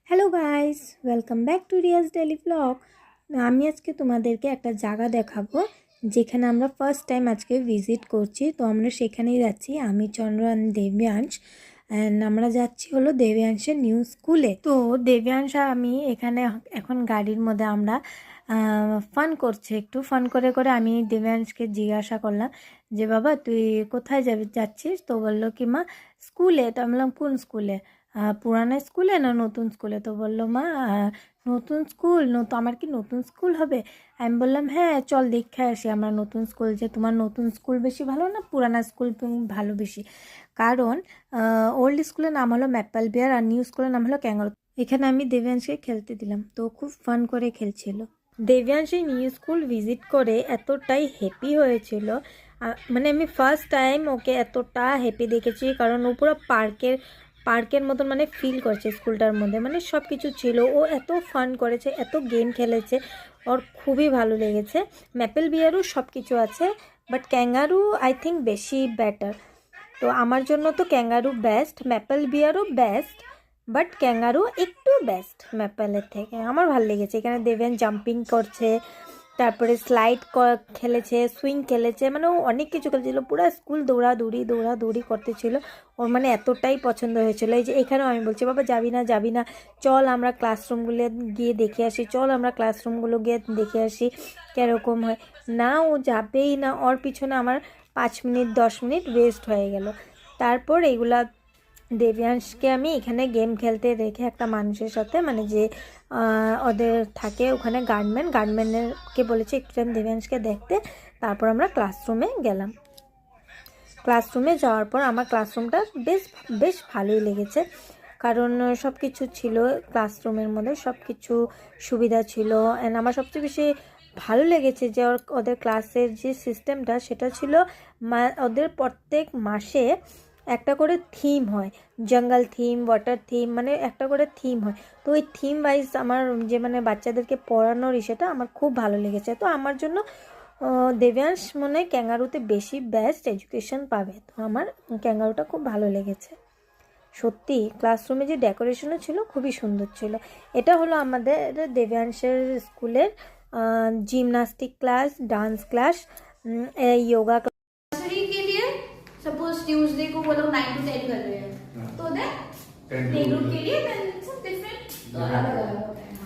Hello guys, welcome back to Riaz daily blog. আমি আজকে তোমাদেরকে একটা জায়গা দেখাবো যেখানে আমরা ফার্স্ট টাইম আজকে ভিজিট করছি। তো আমরা সেখানেই যাচ্ছি, আমি চন্দ্র অ্যান্ড দেব্যাংশ। অ্যান্ড আমরা যাচ্ছি হলো দেব্যাংশের নিউ স্কুলে। তো দেব্যাংশ আর আমি এখানে এখন গাড়ির মধ্যে আমরা ফান করছে, একটু ফান করে করে আমি দেব্যাংশকে জিজ্ঞাসা করলাম যে বাবা তুই কোথায় যাচ্ছিস? তো বললো কি মা স্কুলে। তো আমি বললাম কোন স্কুলে? পুরানো স্কুলে না নতুন স্কুলে? তো বললো মা নতুন স্কুল। তো আমার কি নতুন স্কুল হবে? আমি বললাম হ্যাঁ চল দেখে আসি আমরা নতুন স্কুল। যে তোমার নতুন স্কুল বেশি ভালো না পুরানো স্কুল ভালো বেশি? কারণ ওল্ড স্কুলের নাম হলো ম্যাপেল বিয়ার আর নিউ স্কুলের নাম হলো ক্যাঙ্গারু। এখানে আমি দেব্যাংশকে খেলতে দিলাম, তো খুব ফান করে খেলছিল। দেব্যাংশ নিউ স্কুল ভিজিট করে এতটাই হ্যাপি হয়েছিল, মানে আমি ফার্স্ট টাইম ওকে এতটা হ্যাপি দেখেছি। কারণ ও পুরো পার্কের মতন মানে ফিল করছে স্কুলটার মধ্যে, মানে সব কিছু ছিল। ও এত ফান করেছে, এত গেম খেলেছে, ওর খুবই ভালো লেগেছে। ম্যাপেল বিয়ারও সব কিছু আছে, বাট ক্যাঙ্গারু আই থিঙ্ক বেশি বেটার। তো আমার জন্য তো ক্যাঙ্গারু বেস্ট, ম্যাপেল বিয়ারও বেস্ট, বাট ক্যাঙ্গারু একটু বেস্ট ম্যাপেলের থেকে। আমার ভালো লেগেছে। এখানে দেবেন জাম্পিং করছে, তারপরে স্লাইড খেলেছে, সুইং খেলেছে, মানে ও অনেক কিছু খেলেছিল। পুরো স্কুল দৌড়াদৌড়ি করতেছিল। ওর মানে এতটাই পছন্দ হয়েছিল। এই যে এখানেও আমি বলছি বাবা যাবি না, চল আমরা ক্লাসরুমগুলো গিয়ে দেখে আসি, গিয়ে দেখে আসি কীরকম হয়। না, ও যাবেই না। ওর পিছনে আমার 5 মিনিট 10 মিনিট ওয়েস্ট হয়ে গেল। তারপর এইগুলা দেব্যাংশকে আমি এখানে গেম খেলতে দেখে একটা মানুষের সাথে, মানে যে ওদের থাকে ওখানে গার্ডম্যানকে বলেছি একটু টাইম দেব্যাংশকে দেখতে। তারপর আমরা ক্লাসরুমে গেলাম। ক্লাসরুমে যাওয়ার পর আমার ক্লাসরুমটা বেশ ভালোই লেগেছে, কারণ সব কিছু ছিল ক্লাসরুমের মধ্যে, সব কিছু সুবিধা ছিল। অ্যান্ড আমার সবচেয়ে বেশি ভালো লেগেছে যে ওদের ক্লাসের যে সিস্টেমটা সেটা ছিল, ওদের প্রত্যেক মাসে একটা করে থিম হয়, জঙ্গল থিম, ওয়াটার থিম, মানে একটা করে থিম হয়। তো ওই থিম ওয়াইজ আমার যে মানে বাচ্চাদেরকে পড়ানোর সেটা আমার খুব ভালো লেগেছে। তো আমার জন্য দেব্যাংশ মনে হয় ক্যাঙ্গারুতে বেশি বেস্ট এডুকেশন পাবে। তো আমার ক্যাঙ্গারুটা খুব ভালো লেগেছে। সত্যি ক্লাসরুমে যে ডেকোরেশনও ছিল খুবই সুন্দর ছিল। এটা হলো আমাদের দেব্যাংশের স্কুলের gymnastic class, dance class, yoga class. के लिए सपोज ट्यूसडे को वो लोग 9 to 10 कर रहे हैं, तो देन प्ले ग्रुप के लिए देन सब डिफरेंट अलग अलग होते हैं।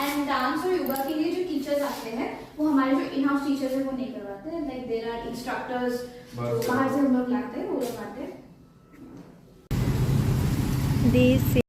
एंड डांस और योगा के लिए जो टीचर्स आते हैं वो हमारे जो इन हाउस टीचर्स हैं वो नहीं करवाते हैं। लाइक देयर आर इंस्ट्रक्टर्स जो बाहर से हम लोग लाते हैं, वो लोग आते हैं। दिस